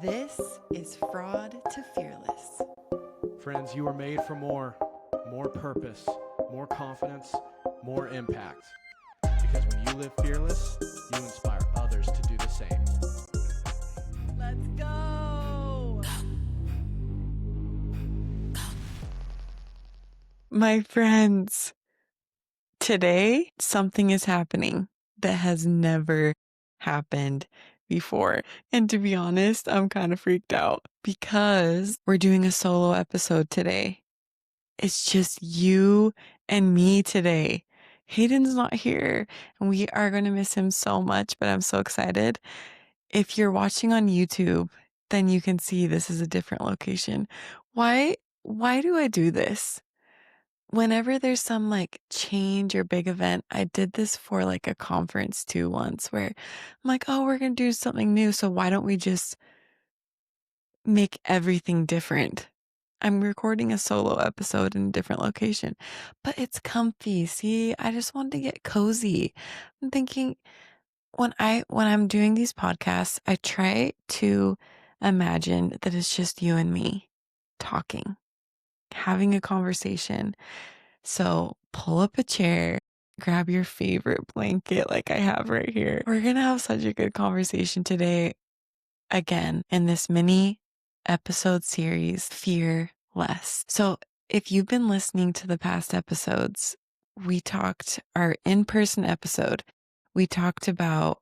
This is Fraud to Fearless. Friends, you are made for more purpose, more confidence, more impact. Because when you live fearless, you inspire others to do the same. Let's go! My friends, today something is happening that has never happened before. And to be honest, I'm kind of freaked out because we're doing a solo episode today. It's just you and me today. Hayden's not here and we are going to miss him so much, but I'm so excited. If you're watching on YouTube, then you can see this is a different location. Why do I do this? Whenever there's some like change or big event, I did this for like a conference too once where I'm like, oh, we're going to do something new. So why don't we just make everything different? I'm recording a solo episode in a different location, but it's comfy. See, I just wanted to get cozy. I'm thinking when I'm doing these podcasts, I try to imagine that it's just you and me talking, having a conversation. So pull up a chair, grab your favorite blanket like I have right here. We're going to have such a good conversation today, again, in this mini episode series, Fear Less. So if you've been listening to the past episodes, our in-person episode, we talked about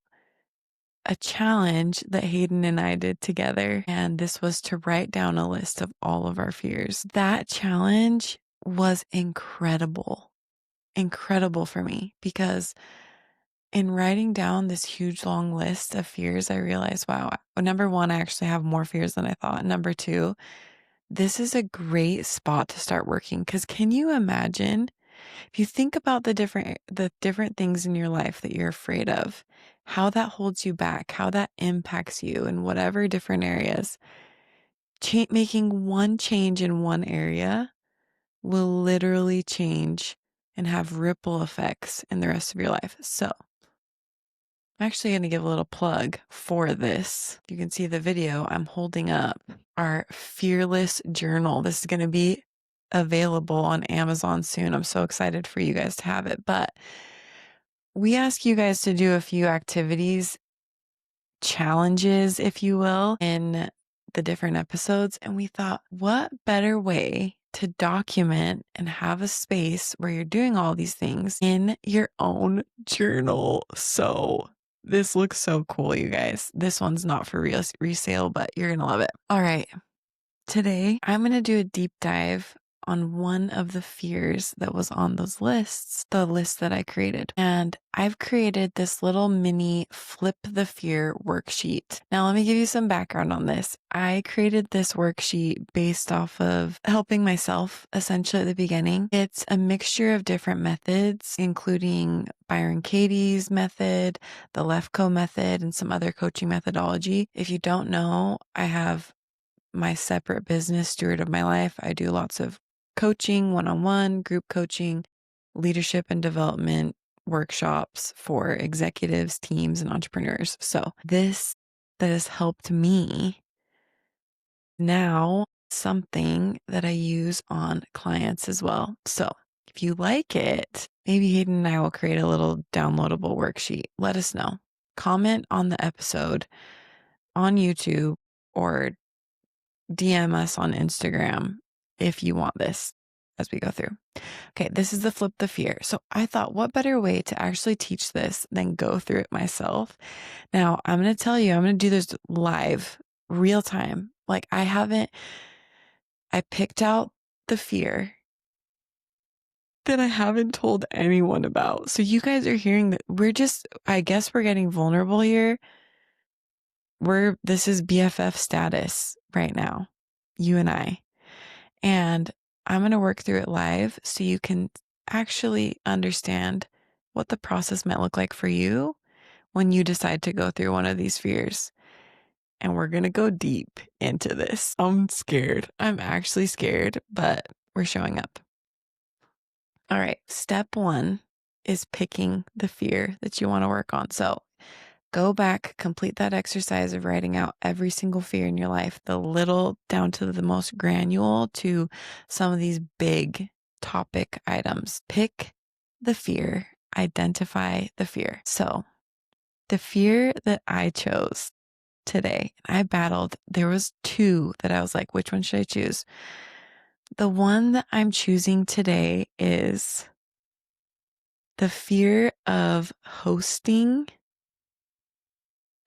a challenge that Hayden and I did together. And this was to write down a list of all of our fears. That challenge was incredible for me because in writing down this huge long list of fears, I realized, wow, number one, I actually have more fears than I thought. Number two, this is a great spot to start working because can you imagine if you think about the different things in your life that you're afraid of, how that holds you back, how that impacts you in whatever different areas, making one change in one area will literally change and have ripple effects in the rest of your life. So I'm actually going to give a little plug for this. You can see the video. I'm holding up our Fearless Journal. This is going to be available on Amazon soon. I'm so excited for you guys to have it. But we ask you guys to do a few activities, challenges, if you will, in the different episodes. And we thought, what better way to document and have a space where you're doing all these things in your own journal. So this looks so cool, you guys. This one's not for resale, but you're going to love it. All right. Today, I'm going to do a deep dive on one of the fears that was on those lists, the list that I created. And I've created this little mini flip the fear worksheet. Now, let me give you some background on this. I created this worksheet based off of helping myself essentially at the beginning. It's a mixture of different methods, including Byron Katie's method, the Lefko method, and some other coaching methodology. If you don't know, I have my separate business, Steward of My Life. I do lots of coaching, one-on-one, group coaching, leadership and development workshops for executives, teams, and entrepreneurs. So this that has helped me now something that I use on clients as well. So if you like it, maybe Hayden and I will create a little downloadable worksheet. Let us know. Comment on the episode on YouTube or DM us on Instagram if you want this as we go through. Okay, this is the flip the fear. So I thought, what better way to actually teach this than go through it myself? Now, I'm going to tell you, I'm going to do this live, real time. Like I picked out the fear that I haven't told anyone about. So you guys are hearing that I guess we're getting vulnerable here. This is BFF status right now, you and I. And I'm going to work through it live so you can actually understand what the process might look like for you when you decide to go through one of these fears. And we're going to go deep into this. I'm scared. I'm actually scared, but we're showing up. All right. Step one is picking the fear that you want to work on. So Go back, complete that exercise of writing out every single fear in your life, the little down to the most granular to some of these big topic items. Pick the fear, identify the fear. So the fear that I chose today, I battled, there was two that I was like, which one should I choose? The one that I'm choosing today is the fear of hosting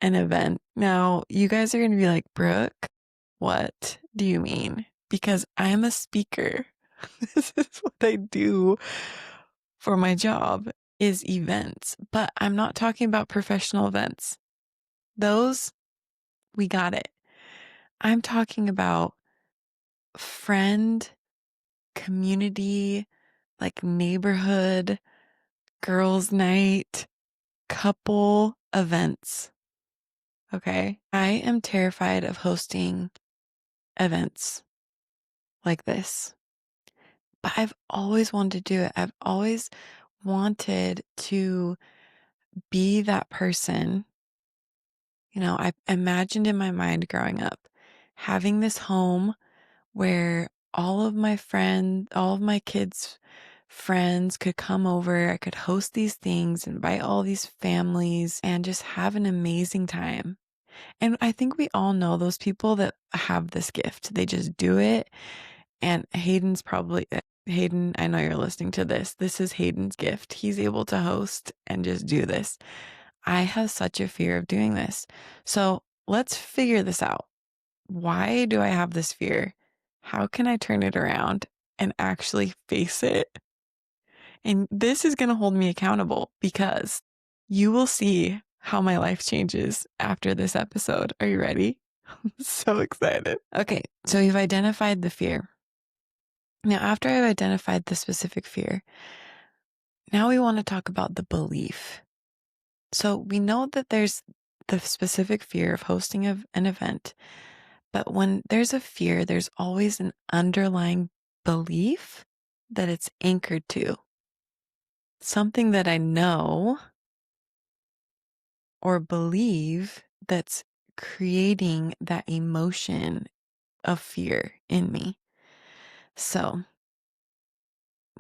an event. Now, you guys are going to be like, Brooke, what do you mean? Because I'm a speaker. This is what I do for my job is events, but I'm not talking about professional events. Those, we got it. I'm talking about friend, community, like neighborhood, girls' night, couple events. Okay. I am terrified of hosting events like this, but I've always wanted to do it. I've always wanted to be that person. You know, I imagined in my mind growing up having this home where all of my friends, all of my kids' friends could come over. I could host these things, invite all these families, and just have an amazing time. And I think we all know those people that have this gift. They just do it. And Hayden, I know you're listening to this. This is Hayden's gift. He's able to host and just do this. I have such a fear of doing this. So let's figure this out. Why do I have this fear? How can I turn it around and actually face it? And this is going to hold me accountable because you will see how my life changes after this episode. Are you ready? I'm so excited. Okay, so you've identified the fear. Now, after I've identified the specific fear, now we want to talk about the belief. So we know that there's the specific fear of hosting an event, but when there's a fear, there's always an underlying belief that it's anchored to. Something that I know or believe that's creating that emotion of fear in me. So,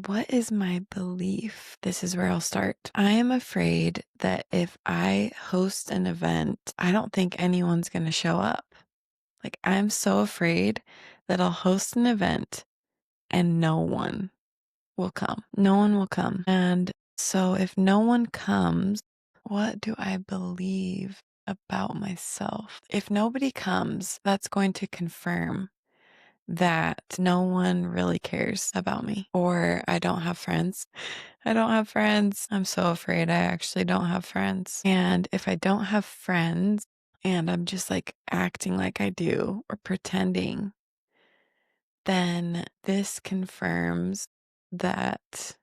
what is my belief? This is where I'll start. I am afraid that if I host an event, I don't think anyone's going to show up. Like, I'm so afraid that I'll host an event and no one will come. No one will come. And so, if no one comes, what do I believe about myself? If nobody comes, that's going to confirm that no one really cares about me or I don't have friends. I don't have friends. I'm so afraid I actually don't have friends. And if I don't have friends and I'm just like acting like I do or pretending, then this confirms that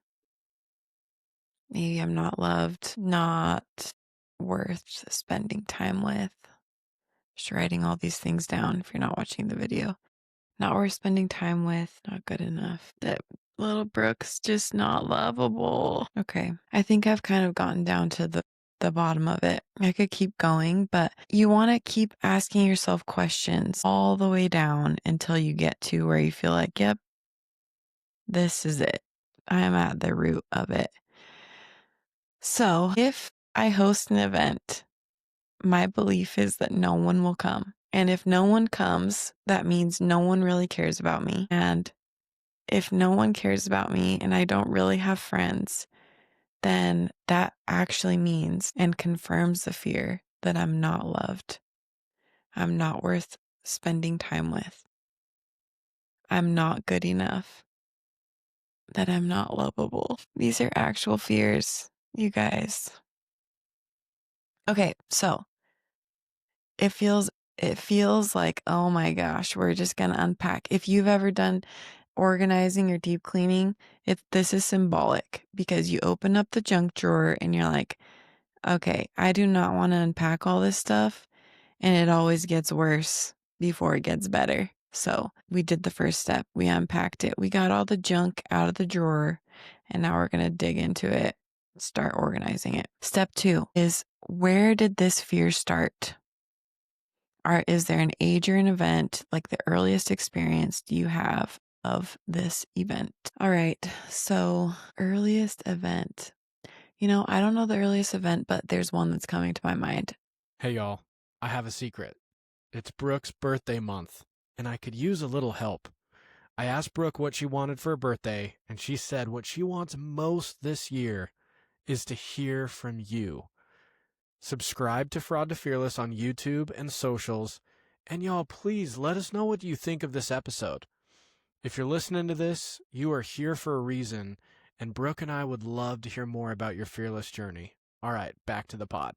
maybe I'm not loved, not worth spending time with. Just writing all these things down if you're not watching the video. Not worth spending time with, not good enough. That little Brooke's just not lovable. Okay. I think I've kind of gotten down to the bottom of it. I could keep going, but you want to keep asking yourself questions all the way down until you get to where you feel like, yep, this is it. I am at the root of it. So if I host an event, my belief is that no one will come. And if no one comes, that means no one really cares about me. And if no one cares about me and I don't really have friends, then that actually means and confirms the fear that I'm not loved. I'm not worth spending time with. I'm not good enough. That I'm not lovable. These are actual fears, you guys. Okay, so it feels like, oh my gosh, we're just gonna unpack. If you've ever done organizing or deep cleaning, this is symbolic because you open up the junk drawer and you're like, okay, I do not want to unpack all this stuff. And it always gets worse before it gets better. So we did the first step. We unpacked it. We got all the junk out of the drawer. And now we're going to dig into it, start organizing it. Step 2 is where did this fear start? Or is there an age or an event, like the earliest experience do you have of this event? All right. So, earliest event. I don't know the earliest event, but there's one that's coming to my mind. Hey, y'all, I have a secret. It's Brooke's birthday month, and I could use a little help. I asked Brooke what she wanted for her birthday, and she said what she wants most this year is to hear from you. Subscribe to Fraud to Fearless on YouTube and socials, and y'all, please let us know what you think of this episode. If you're listening to this, you are here for a reason, and Brooke and I would love to hear more about your fearless journey. All right, back to the pod.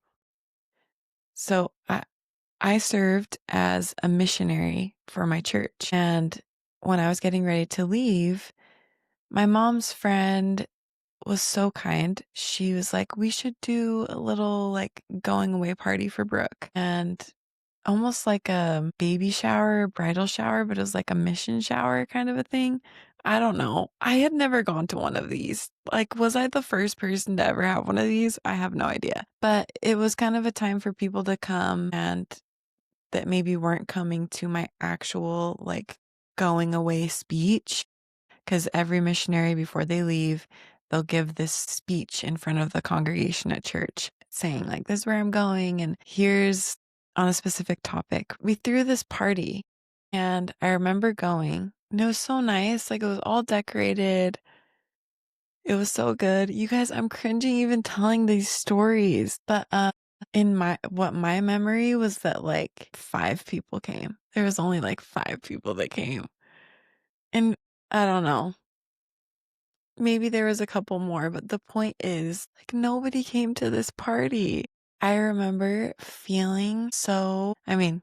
So, I served as a missionary for my church. And when I was getting ready to leave, my mom's friend was so kind. She was like, we should do a little like going away party for Brooke. And almost like a baby shower, bridal shower, but it was like a mission shower kind of a thing. I don't know. I had never gone to one of these. Like, was I the first person to ever have one of these? I have no idea. But it was kind of a time for people to come and that maybe weren't coming to my actual like going away speech. Because every missionary, before they leave, they'll give this speech in front of the congregation at church saying, like, this is where I'm going, and here's on a specific topic. We threw this party, and I remember going, and it was so nice. Like, it was all decorated. It was so good. You guys, I'm cringing even telling these stories. But in my memory was that like 5 people came. There was only like 5 people that came. And I don't know. Maybe there was a couple more, but the point is, like, nobody came to this party. I remember feeling I mean,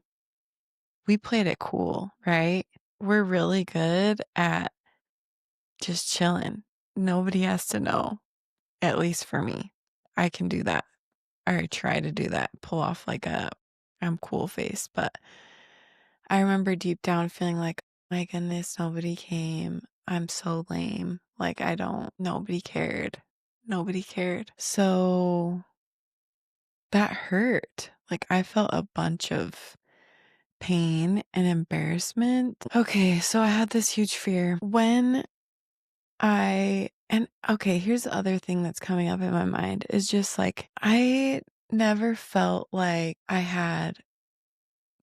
we played it cool, right? We're really good at just chilling. Nobody has to know, at least for me. I can do that, or I try to do that, pull off like a I'm cool face. But I remember deep down feeling like, my goodness, nobody came. I'm so lame. Like, nobody cared. Nobody cared. So that hurt. Like, I felt a bunch of pain and embarrassment. Okay, so I had this huge fear. And okay, here's the other thing that's coming up in my mind is just like, I never felt like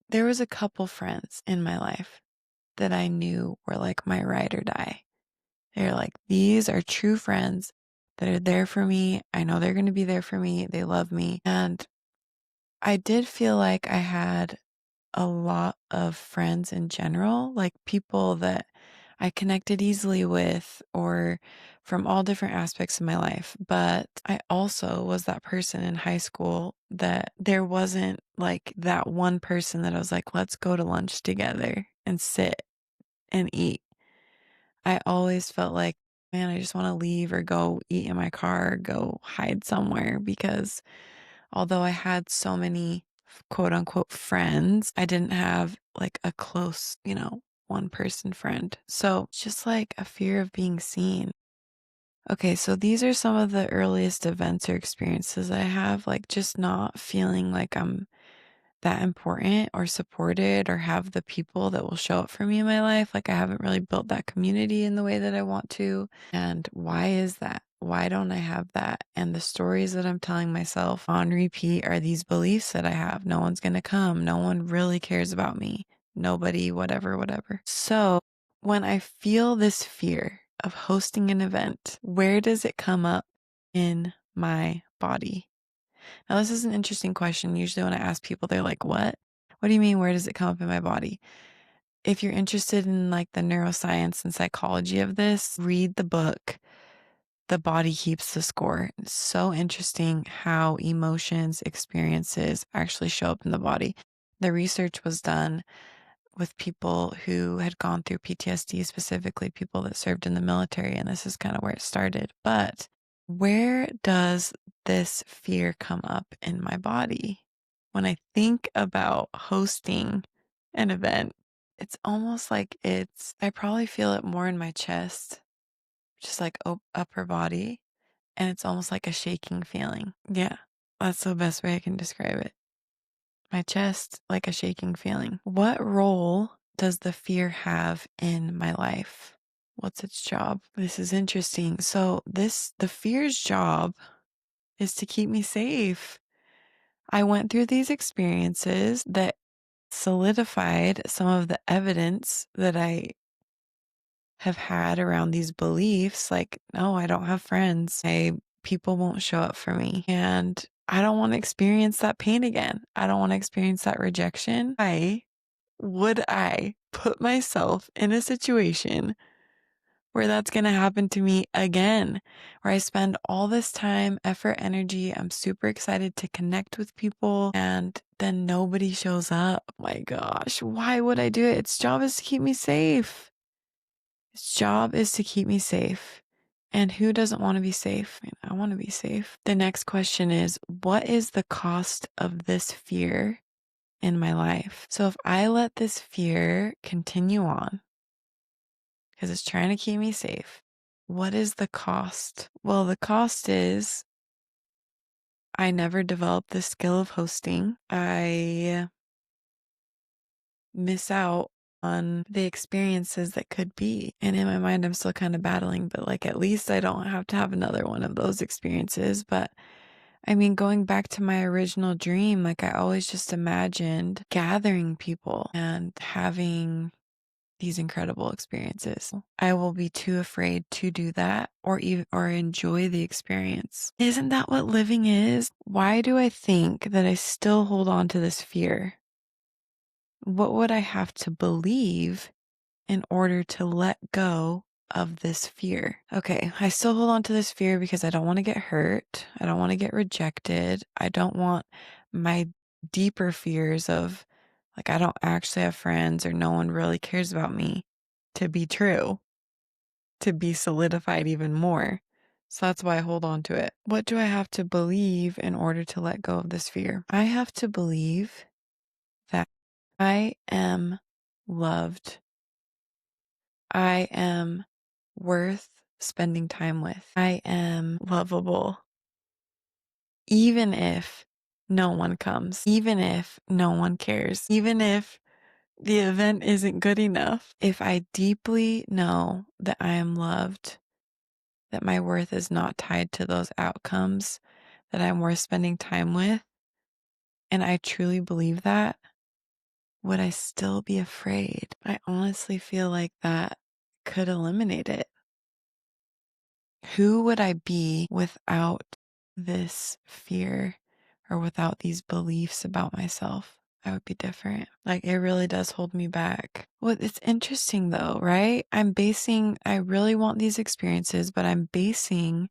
there was a couple friends in my life that I knew were like my ride or die. They're like, these are true friends that are there for me. I know they're going to be there for me. They love me. And I did feel like I had a lot of friends in general, like people that I connected easily with or from all different aspects of my life. But I also was that person in high school that there wasn't like that one person that I was like, let's go to lunch together and sit and eat. I always felt like, man, I just want to leave or go eat in my car, or go hide somewhere because although I had so many quote unquote friends, I didn't have like a close, one person friend. So it's just like a fear of being seen. Okay, so these are some of the earliest events or experiences I have, like just not feeling like I'm that important or supported or have the people that will show up for me in my life. Like I haven't really built that community in the way that I want to. And why is that? Why don't I have that? And the stories that I'm telling myself on repeat are these beliefs that I have. No one's going to come. No one really cares about me. Nobody, whatever, whatever. So when I feel this fear of hosting an event, where does it come up in my body? Now, this is an interesting question. Usually, when I ask people, they're like, what? What do you mean? Where does it come up in my body? If you're interested in like the neuroscience and psychology of this, read the book, The Body Keeps the Score. It's so interesting how emotions, experiences actually show up in the body. The research was done with people who had gone through PTSD, specifically people that served in the military, and this is kind of where it started. But where does this fear come up in my body? When I think about hosting an event, it's almost like I probably feel it more in my chest, just like upper body, and it's almost like a shaking feeling. Yeah. That's the best way I can describe it. My chest, like a shaking feeling. What role does the fear have in my life? What's its job? This is interesting. So the fear's job is to keep me safe. I went through these experiences that solidified some of the evidence that I have had around these beliefs. Like, no, I don't have friends. People won't show up for me. And I don't want to experience that pain again. I don't want to experience that rejection. Why would I put myself in a situation where that's going to happen to me again, where I spend all this time, effort, energy? I'm super excited to connect with people and then nobody shows up. My gosh, why would I do it? Its job is to keep me safe. Its job is to keep me safe. And who doesn't want to be safe? I mean, I want to be safe. The next question is, what is the cost of this fear in my life? So if I let this fear continue on, because it's trying to keep me safe, what is the cost? Well, the cost is I never developed the skill of hosting. I miss out on the experiences that could be. And in my mind, I'm still kind of battling, but like at least I don't have to have another one of those experiences. But I mean, going back to my original dream, like I always just imagined gathering people and having these incredible experiences. I will be too afraid to do that or enjoy the experience. Isn't that what living is? Why do I think that I still hold on to this fear? What would I have to believe in order to let go of this fear? Okay, I still hold on to this fear because I don't want to get hurt. I don't want to get rejected. I don't want my deeper fears of like I don't actually have friends or no one really cares about me to be true, to be solidified even more. So that's why I hold on to it. What do I have to believe in order to let go of this fear? I have to believe that I am loved. I am worth spending time with. I am lovable, even if no one comes, even if no one cares, even if the event isn't good enough. If I deeply know that I am loved, that my worth is not tied to those outcomes, that I'm worth spending time with, and I truly believe that, would I still be afraid? I honestly feel like that could eliminate it. Who would I be without this fear or without these beliefs about myself? I would be different. Like it really does hold me back. Well, it's interesting though, right? I really want these experiences, but I'm basing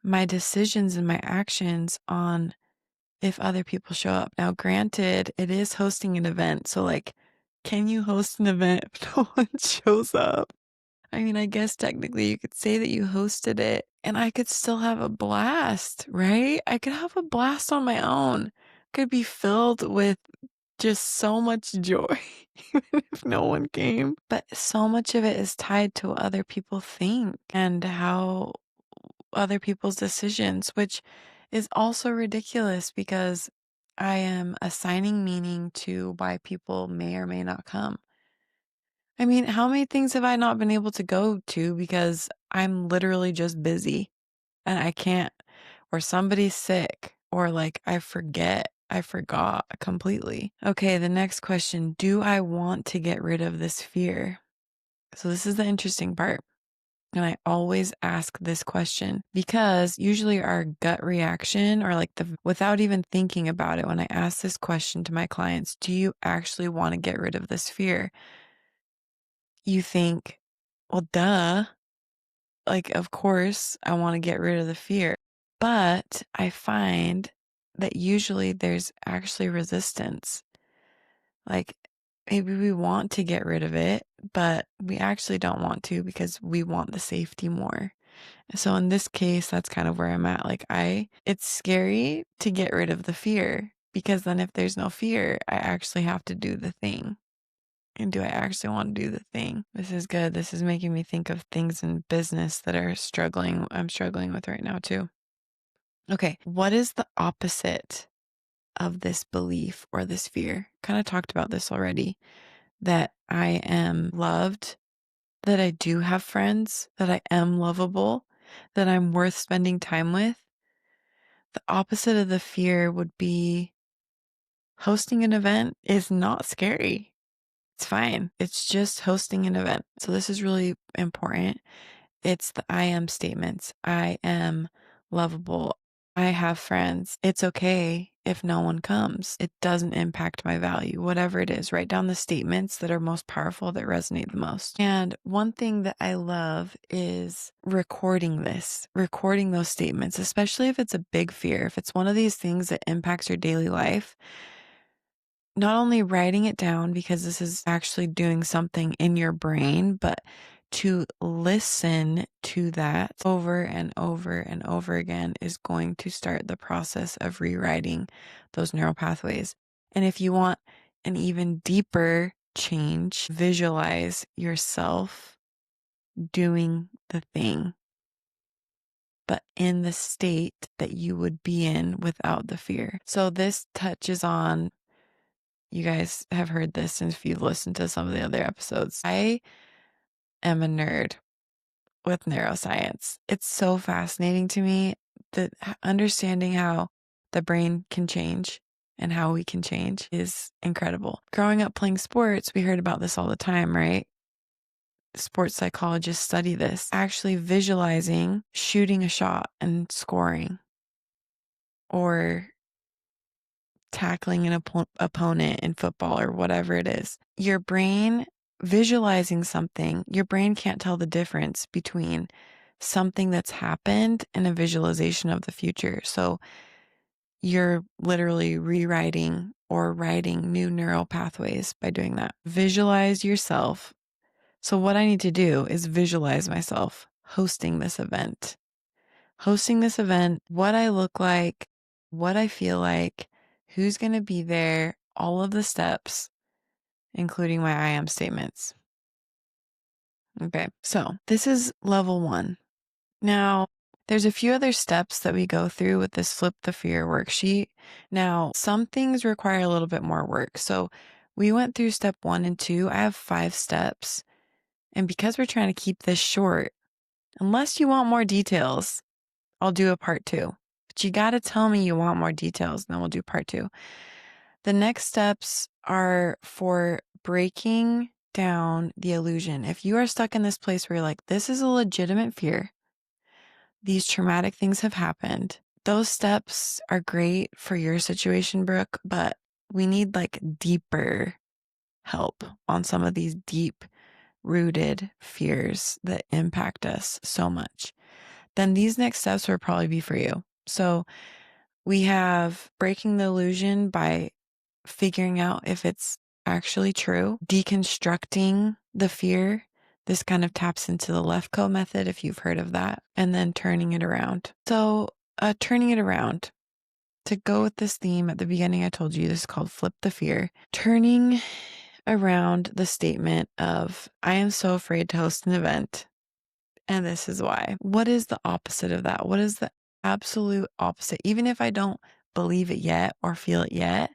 my decisions and my actions on if other people show up. Now, granted, it is hosting an event. So like, can you host an event if no one shows up? I mean, I guess technically you could say that you hosted it and I could still have a blast, right? I could have a blast on my own. Could be filled with just so much joy, even if no one came. But so much of it is tied to what other people think and how other people's decisions, which is also ridiculous because I am assigning meaning to why people may or may not come. I mean, how many things have I not been able to go to because I'm literally just busy and I can't, or somebody's sick, or like I forgot completely. Okay, the next question. Do I want to get rid of this fear? So this is the interesting part. And I always ask this question because usually our gut reaction or like without even thinking about it, when I ask this question to my clients, do you actually want to get rid of this fear? You think, well, duh. Like, of course, I want to get rid of the fear. But I find that usually there's actually resistance. Like, maybe we want to get rid of it, but we actually don't want to because we want the safety more. So in this case, that's kind of where I'm at. It's scary to get rid of the fear because then if there's no fear, I actually have to do the thing. And do I actually want to do the thing? This is good. This is making me think of things in business that I'm struggling with right now too. Okay, what is the opposite of this belief or this fear? Kind of talked about this already, that I am loved, that I do have friends, that I am lovable, that I'm worth spending time with. The opposite of the fear would be hosting an event is not scary. It's fine. It's just hosting an event. So this is really important. It's the I am statements. I am lovable. I have friends. It's okay if no one comes. It doesn't impact my value, whatever it is. Write down the statements that are most powerful, that resonate the most. And one thing that I love is recording this, recording those statements, especially if it's a big fear. If it's one of these things that impacts your daily life, not only writing it down because this is actually doing something in your brain, but to listen to that over and over and over again is going to start the process of rewriting those neural pathways. And if you want an even deeper change, visualize yourself doing the thing, but in the state that you would be in without the fear. So this touches on, you guys have heard this if you've listened to some of the other episodes. I am a nerd with neuroscience. It's so fascinating to me that understanding how the brain can change and how we can change is incredible. Growing up playing sports, we heard about this all the time, right? Sports psychologists study this. Actually visualizing shooting a shot and scoring, or tackling an opponent in football or whatever it is. Your brain visualizing something, your brain can't tell the difference between something that's happened and a visualization of the future. So you're literally rewriting or writing new neural pathways by doing that. Visualize yourself. So what I need to do is visualize myself hosting this event. Hosting this event, what I look like, what I feel like, who's going to be there, all of the steps, including my I am statements. Okay, so this is level 1. Now, there's a few other steps that we go through with this Flip the Fear worksheet. Now, some things require a little bit more work. So we went through step 1 and 2. I have 5 steps. And because we're trying to keep this short, unless you want more details, I'll do a part 2. But you got to tell me you want more details, and then we'll do part 2. The next steps are for breaking down the illusion. If you are stuck in this place where you're like, this is a legitimate fear, these traumatic things have happened, those steps are great for your situation, Brooke, but we need like deeper help on some of these deep rooted fears that impact us so much. Then these next steps will probably be for you. So we have breaking the illusion by figuring out if it's actually true, deconstructing the fear. This kind of taps into the Lefko method, if you've heard of that, and then turning it around. So turning it around. To go with this theme at the beginning, I told you this is called Flip the Fear. Turning around the statement of, I am so afraid to host an event, and this is why. What is the opposite of that? What is the absolute opposite? Even if I don't believe it yet or feel it yet,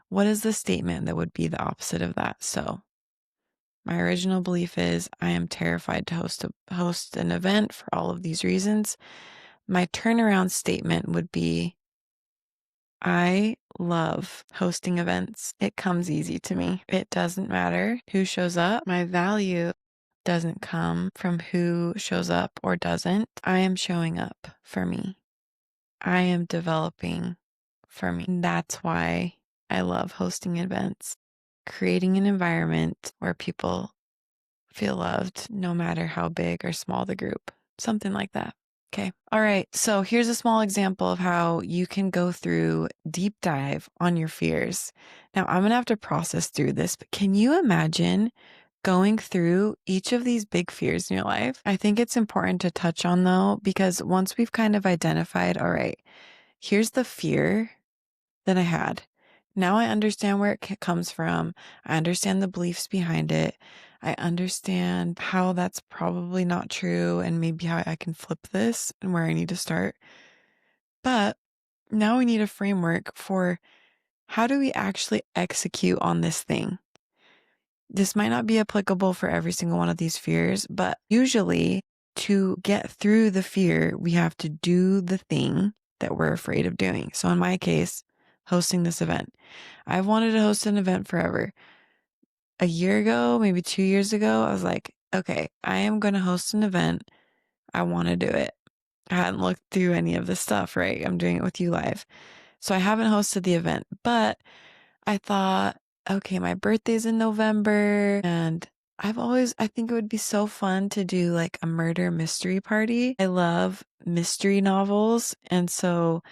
what is the statement that would be the opposite of that? So my original belief is I am terrified to host an event for all of these reasons. My turnaround statement would be, I love hosting events. It comes easy to me. It doesn't matter who shows up. My value doesn't come from who shows up or doesn't. I am showing up for me. I am developing for me. And that's why I love hosting events, creating an environment where people feel loved, no matter how big or small the group, something like that. Okay. All right. So here's a small example of how you can go through deep dive on your fears. Now I'm going to have to process through this, but can you imagine going through each of these big fears in your life? I think it's important to touch on though, because once we've kind of identified, all right, here's the fear that I had. Now I understand where it comes from. I understand the beliefs behind it. I understand how that's probably not true and maybe how I can flip this and where I need to start. But now we need a framework for how do we actually execute on this thing? This might not be applicable for every single one of these fears, but usually to get through the fear, we have to do the thing that we're afraid of doing. So in my case, hosting this event. I've wanted to host an event forever. A year ago, maybe 2 years ago, I was like, okay, I am going to host an event. I want to do it. I hadn't looked through any of this stuff, right? I'm doing it with you live. So I haven't hosted the event, but I thought, okay, my birthday's in November and I think it would be so fun to do like a murder mystery party. I love mystery novels. And so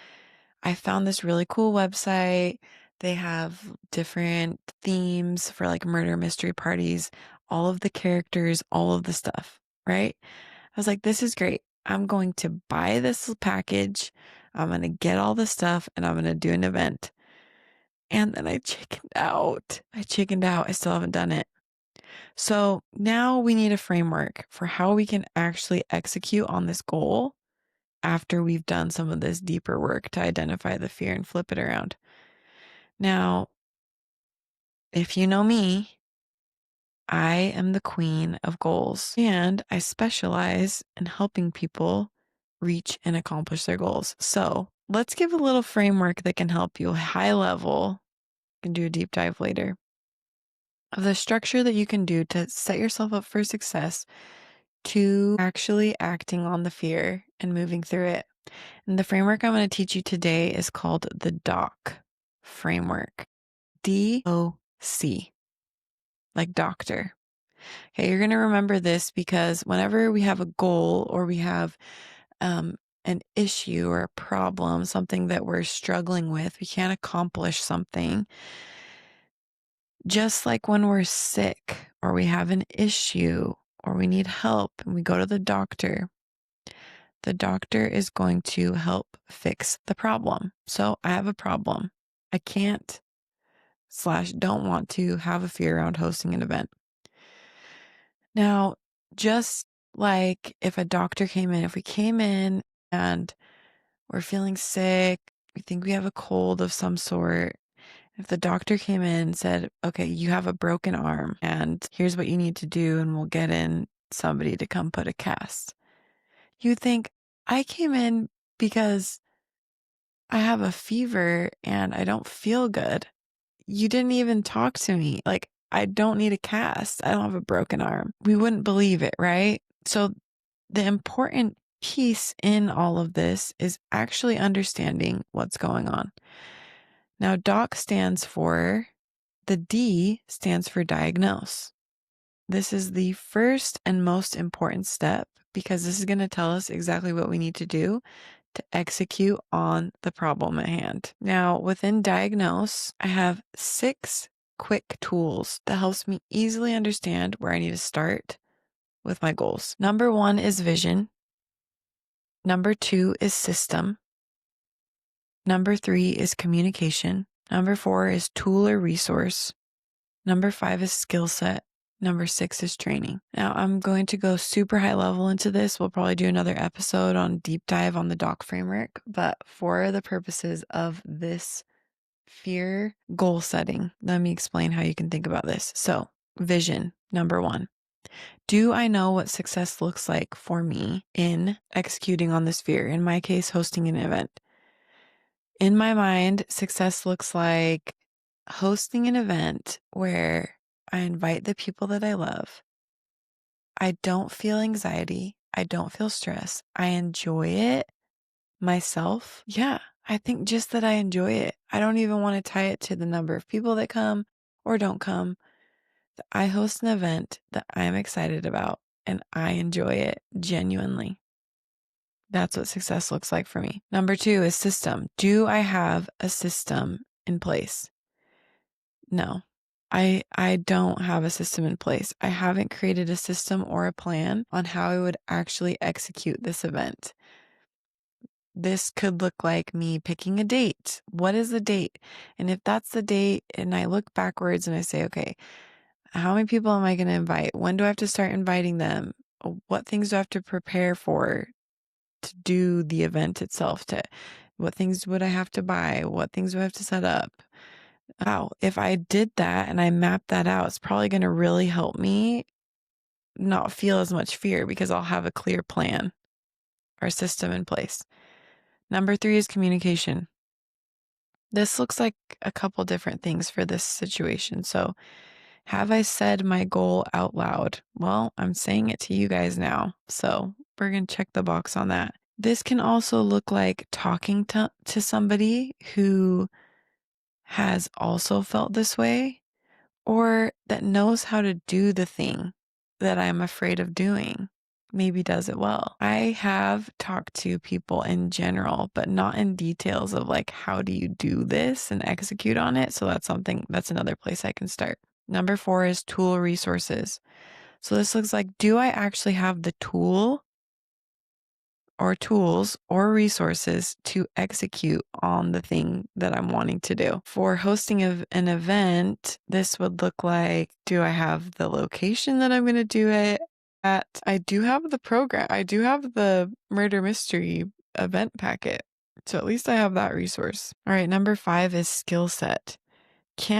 I found this really cool website. They have different themes for like murder mystery parties, all of the characters, all of the stuff, right? I was like, this is great. I'm going to buy this package. I'm going to get all the stuff and I'm going to do an event. And then I chickened out. I still haven't done it. So now we need a framework for how we can actually execute on this goal after we've done some of this deeper work to identify the fear and flip it around. Now, if you know me, I am the queen of goals and I specialize in helping people reach and accomplish their goals. So let's give a little framework that can help you high level. You can do a deep dive later of the structure that you can do to set yourself up for success to actually acting on the fear and moving through it. And the framework I'm going to teach you today is called the DOC framework. D.O.C, like doctor. Okay, you're going to remember this because whenever we have a goal or we have an issue or a problem, something that we're struggling with, we can't accomplish something. Just like when we're sick or we have an issue or we need help and we go to the doctor is going to help fix the problem. So I have a problem. I can't / don't want to have a fear around hosting an event. Now, just like if a doctor came in, if we came in and we're feeling sick, we think we have a cold of some sort. If the doctor came in and said, okay, you have a broken arm and here's what you need to do, and we'll get in somebody to come put a cast, you think, I came in because I have a fever and I don't feel good. You didn't even talk to me. Like, I don't need a cast. I don't have a broken arm. We wouldn't believe it, right? So the important piece in all of this is actually understanding what's going on. Now, the D stands for diagnose. This is the first and most important step because this is going to tell us exactly what we need to do to execute on the problem at hand. Now, within diagnose, I have 6 quick tools that helps me easily understand where I need to start with my goals. Number 1 is vision. Number 2 is system. Number 3 is communication. Number 4 is tool or resource. Number 5 is skill set. Number 6 is training. Now I'm going to go super high level into this. We'll probably do another episode on deep dive on the DOC framework, but for the purposes of this fear goal setting, let me explain how you can think about this. So vision, number 1. Do I know what success looks like for me in executing on this fear? In my case, hosting an event. In my mind, success looks like hosting an event where I invite the people that I love. I don't feel anxiety. I don't feel stress. I enjoy it myself. Yeah, I think just that I enjoy it. I don't even want to tie it to the number of people that come or don't come. I host an event that I'm excited about and I enjoy it genuinely. That's what success looks like for me. Number 2 is system. Do I have a system in place? No, I don't have a system in place. I haven't created a system or a plan on how I would actually execute this event. This could look like me picking a date. What is the date? And if that's the date and I look backwards and I say, okay, how many people am I going to invite? When do I have to start inviting them? What things do I have to prepare for to do the event itself, to What things would I have to buy? What things do I have to set up? Wow, if I did that and I mapped that out, it's probably going to really help me not feel as much fear because I'll have a clear plan or system in place. Number 3 is communication. This looks like a couple different things for this situation. So, have I said my goal out loud? Well, I'm saying it to you guys now. So, we're going to check the box on that. This can also look like talking to somebody who has also felt this way or that knows how to do the thing that I'm afraid of doing, maybe does it well. I have talked to people in general, but not in details of like, how do you do this and execute on it? So that's another place I can start. Number 4 is tool resources. So this looks like, do I actually have the tool or tools or resources to execute on the thing that I'm wanting to do? For hosting of an event, this would look like, do I have the location that I'm going to do it at? I do have the program. I do have the murder mystery event packet. So at least I have that resource. All right, number 5 is skill set. Do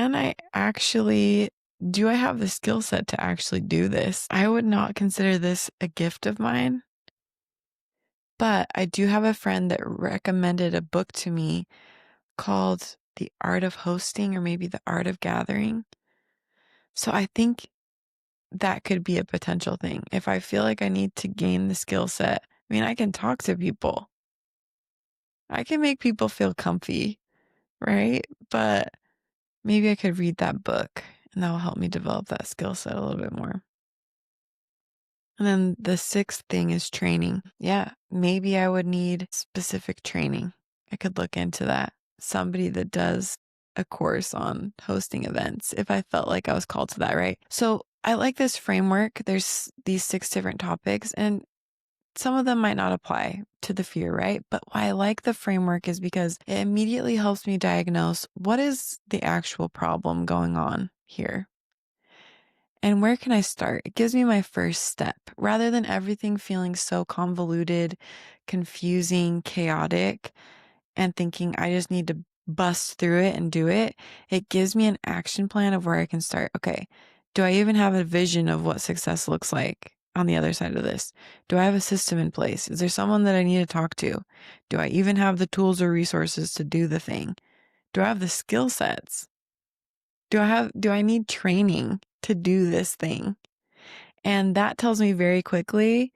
I have the skill set to actually do this? I would not consider this a gift of mine. But I do have a friend that recommended a book to me called The Art of Hosting or maybe The Art of Gathering. So I think that could be a potential thing. If I feel like I need to gain the skill set, I mean, I can talk to people. I can make people feel comfy, right? But maybe I could read that book and that will help me develop that skill set a little bit more. And then the 6th thing is training. Yeah, maybe I would need specific training. I could look into that. Somebody that does a course on hosting events if I felt like I was called to that, right? So I like this framework. There's these 6 different topics, and some of them might not apply to the fear, right? But why I like the framework is because it immediately helps me diagnose what is the actual problem going on here. And where can I start? It gives me my first step rather than everything feeling so convoluted, confusing, chaotic, and thinking I just need to bust through it and do it. It gives me an action plan of where I can start. Okay, do I even have a vision of what success looks like on the other side of this? Do I have a system in place? Is there someone that I need to talk to? Do I even have the tools or resources to do the thing? Do I have the skill sets? Do I need training to do this thing? And that tells me very quickly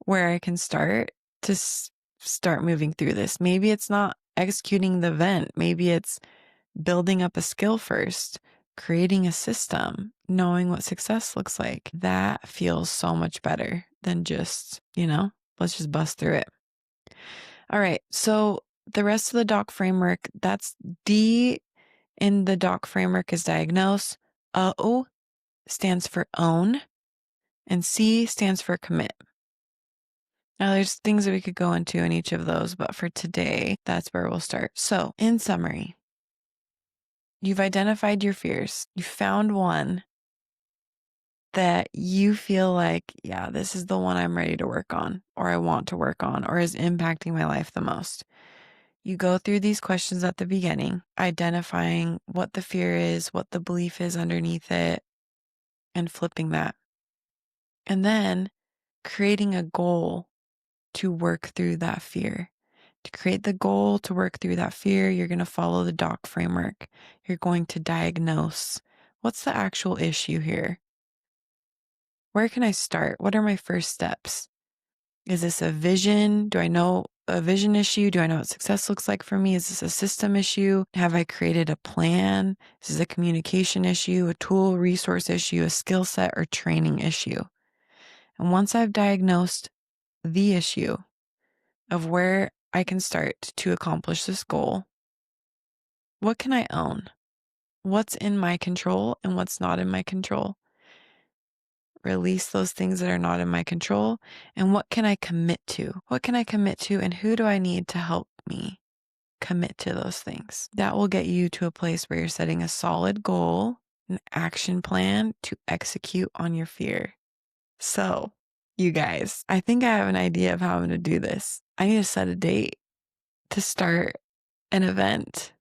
where I can start to start moving through this. Maybe it's not executing the event. Maybe it's building up a skill first, creating a system, knowing what success looks like. That feels so much better than just, let's just bust through it. All right. So the rest of the DOC framework, that's D in the DOC framework is diagnose. O stands for own. And C stands for commit. Now, there's things that we could go into in each of those, but for today, that's where we'll start. So, in summary, you've identified your fears. You found one that you feel like, yeah, this is the one I'm ready to work on, or I want to work on, or is impacting my life the most. You go through these questions at the beginning, identifying what the fear is, what the belief is underneath it, and flipping that. And then creating a goal to work through that fear. To create the goal to work through that fear, you're going to follow the DOC framework. You're going to diagnose what's the actual issue here? Where can I start? What are my first steps? Is this a vision? Do I know a vision issue? Do I know what success looks like for me? Is this a system issue? Have I created a plan? Is this a communication issue, a tool, resource issue, a skill set, or training issue? And once I've diagnosed the issue of where I can start to accomplish this goal, what can I own? What's in my control and what's not in my control? Release those things that are not in my control. And what can I commit to? What can I commit to? And who do I need to help me commit to those things? That will get you to a place where you're setting a solid goal, an action plan to execute on your fear. So, you guys, I think I have an idea of how I'm going to do this. I need to set a date to start an event.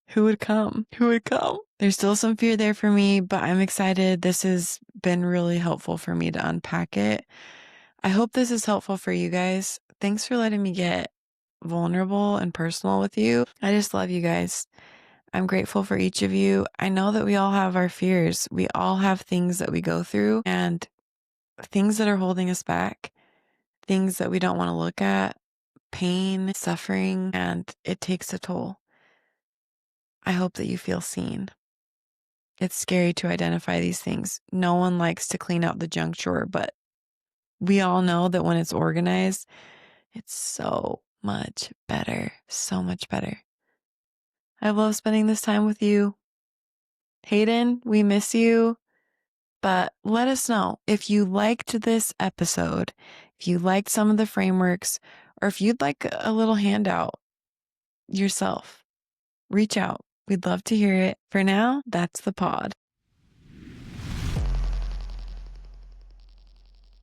Who would come? Who would come? There's still some fear there for me, but I'm excited. This has been really helpful for me to unpack it. I hope this is helpful for you guys. Thanks for letting me get vulnerable and personal with you. I just love you guys. I'm grateful for each of you. I know that we all have our fears. We all have things that we go through and things that are holding us back, things that we don't want to look at, pain, suffering, and it takes a toll. I hope that you feel seen. It's scary to identify these things. No one likes to clean out the junk drawer, but we all know that when it's organized, it's so much better. So much better. I love spending this time with you. Hayden, we miss you. But let us know if you liked this episode, if you liked some of the frameworks, or if you'd like a little handout yourself. Reach out. We'd love to hear it. For now, that's the pod.